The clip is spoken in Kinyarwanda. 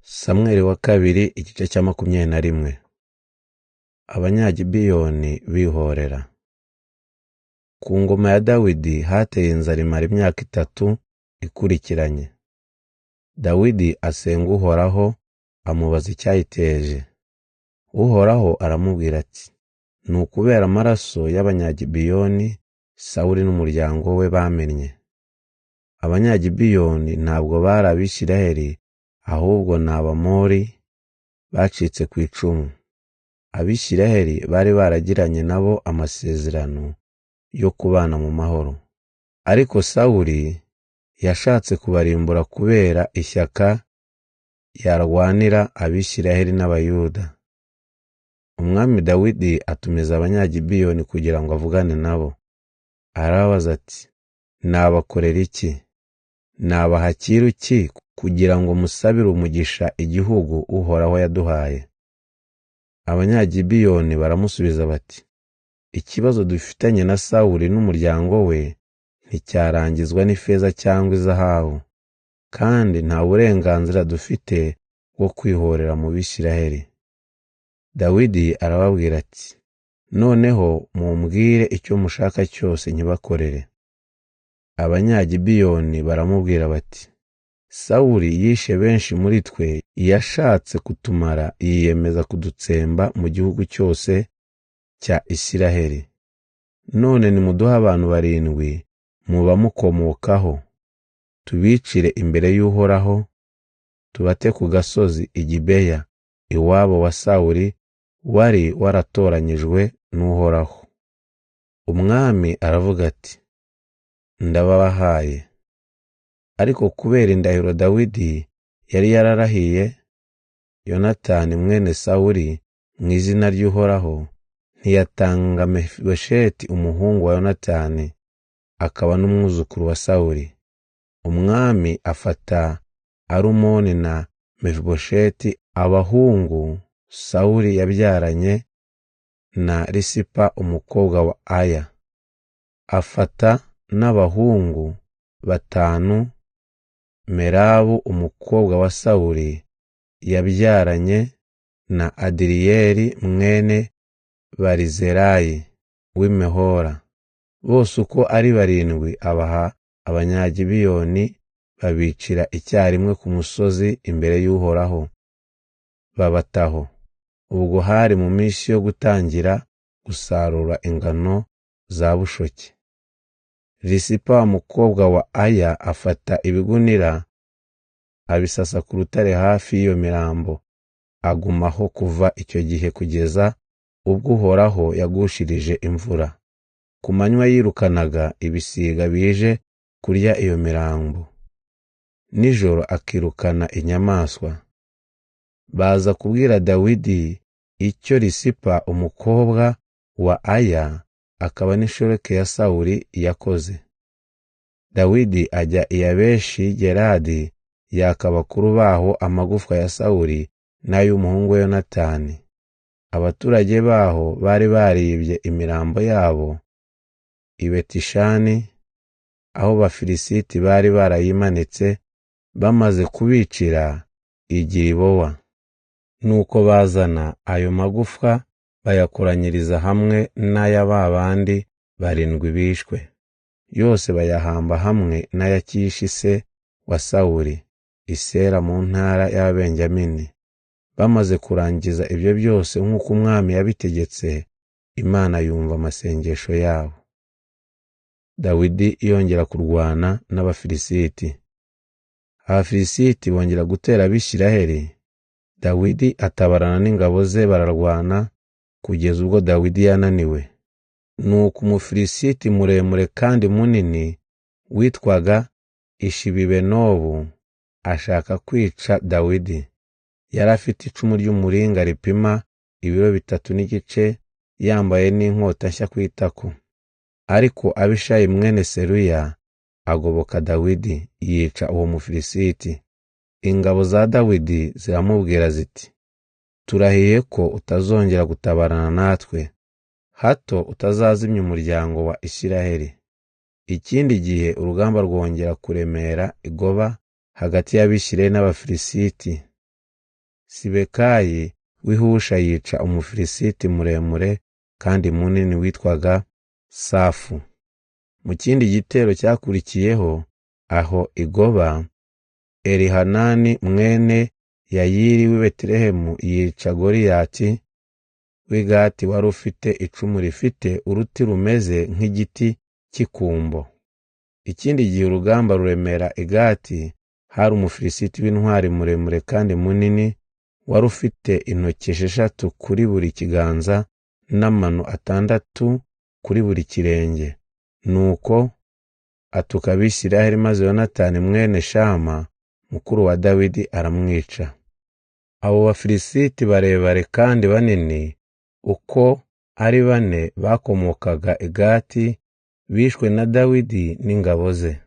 Samweli wa kabiri igice cya 21. Abanyagibeyoni bihorera. Ku ngoma ya Dawidi hateye inzara imara imyaka 3 ikurikiranye. Dawidi asenga Uhoraho, amubaza icyayiteje. Uhoraho aramubwira ati, ni ukubera amaraso y'Abanyagibeyoni Sawuli n'umuryango we bamennye. Abanyagibeyoni ntabwo bari Abisiraheli, ahubwo ni Abamori bacitse ku icumu. Abisiraheli bari baragiranye nabo amasezerano yo kubana mu mahoro. Ariko Sawuli yashatse kubarimbura kubera ishyaka yarwanira Abisiraheli n'Abayuda. Umwami Dawidi atumiza Abanyagibeyoni kugira ngo avugane nabo. Arababaza ati, nabakorera iki? Nabahakira iki kugira ngo musabire umugisha igihugu Uhoraho yaduhaye? Abanyagibeyoni baramusubiza bati, ikibazo dufitanye na Sawuli n'umuryango we nticyarangizwa n'ifeza cyangwa izahabu, kandi nta burenganzira dufite bwo kwihorera mu Bisiraheli. Dawidi arababwira ati, noneho mumbwire icyo mushaka cyose nkibakorere. Abanyagibeyoni baramubwira bati, Sawuli yishe benshi muri twe, yashatse kutumara, yiyemeza kudutsemba mu gihugu cyose cya Isiraheli. None nimuduhe abantu 7 muba mukomokaho, tubicire imbere y'Uhoraho, tubate ku gasozi Gibeya, iwabo wa Sawuli wari waratoranyijwe n'Uhoraho. Umwami aravuga ati, ndababahaye. Ariko kubera indahiro Dawidi yari yararahiye Yonatani mwene Sawuli mu izina ry'Uhoraho, ntiyatanga Mefibosheti umuhungu wa Yonatani, akaba n'umwuzukuru wa Sawuli. Umwami afata Arumoni na Mefibosheti, abahungu Sawuli yabyaranye na Risipa umukobwa wa Aya. Afata n'abahungu 5 Merabu umukobwa wa Sawuli yabyaranye na Adiriyeli mwene Barizerayi w'Imehora. Bose uko ari 7 abaha Abanyagibeyoni, babicira icyarimwe ku musozi imbere y'Uhoraho, babataho. Ubwo hari mu minsi yo gutangira gusarura ingano za bushoki. Risipa umukobwa wa Aya afata ibigunira, abisasa ku rutare hafi y'iyo mirambo, agumaho kuva icyo gihe kugeza ubwo Uhoraho yagushirije imvura. Ku manywa yirukanaga ibisiga bije kurya iyo mirambo, nijoro akirukana inyamaswa. Baza kubwira Dawidi icyo Risipa umukobwa wa Aya akaba n'inshoreke ya Sawuli yakoze. Dawidi ajya i Yabeshi Geradi, yaka abakuru baho amagufwa ya Sawuli n'ay'umuhungu we Yonatani. Abaturage baho bari baribye imirambo yabo i Betishani, aho Abafilisiti bari barayimanitse, bamaze kubicira i Gilibowa. Nuko bazana ayo magufwa bayakoranyiriza hamwe n'ay'ababandi 7 bishwe, yose bayahamba hamwe n'ayakishi se wa Sawuli i Sera mu ntara y'Abenjamini. Bamaze kurangiza ibyo byose nk'uko umwami yabitegetse, Imana yumva amasengesho yabo. Dawidi yongera kurwana n'Abafilisiti. Abafilisiti bongera gutera Abisiraheli. Dawidi atabarana n'ingabo ze, bararwana kugeza ubwo Dawidi yananiwe. Nuko Umufilisiti muremure kandi munini witwaga Ishibibenobu ashaka kwica Dawidi. Yari afite icumu ry'umuringa ripima 3.5 kilo, yambaye n'inkota nshya ku itako. Ariko Abishayi mwene Seruya agoboka Dawidi, yica uwo Mufilisiti. Ingabo za Dawidi ziramubwira ziti, turahiye ko utazongera gutabarana natwe, hato utazazimya umuryango wa Isiraheli. Ikindi gihe urugamba rwongera kuremera igoba hagati y'Abisirayeli n'Abafilisiti. Sibekayi w'Ihusha yica Umufilisiti muremure kandi munini witwaga Safu. Mu kindi gitero cyakurikiyeho aho igoba, Elihanani mwene Yayiri w'i Betelehemu yica Goliyati w'i Gati wari ufite icumu rifite uruti rumeze nk'igiti cy'ikumbo. Ikindi gihe urugamba ruremera i Gati, hari Umufilisiti w'intwari muremure kandi munini wari ufite intoki 6 kuri buri kiganza n'amano 6 kuri buri kirenge. Nuko atuka Abisirayeli, maze Yonatani mwene Shama mukuru wa Dawidi aramwica. Abo Bafilisiti barebare kandi banini uko ari 4 bakomokaga i Gati bishwe na Dawidi n'ingabo ze.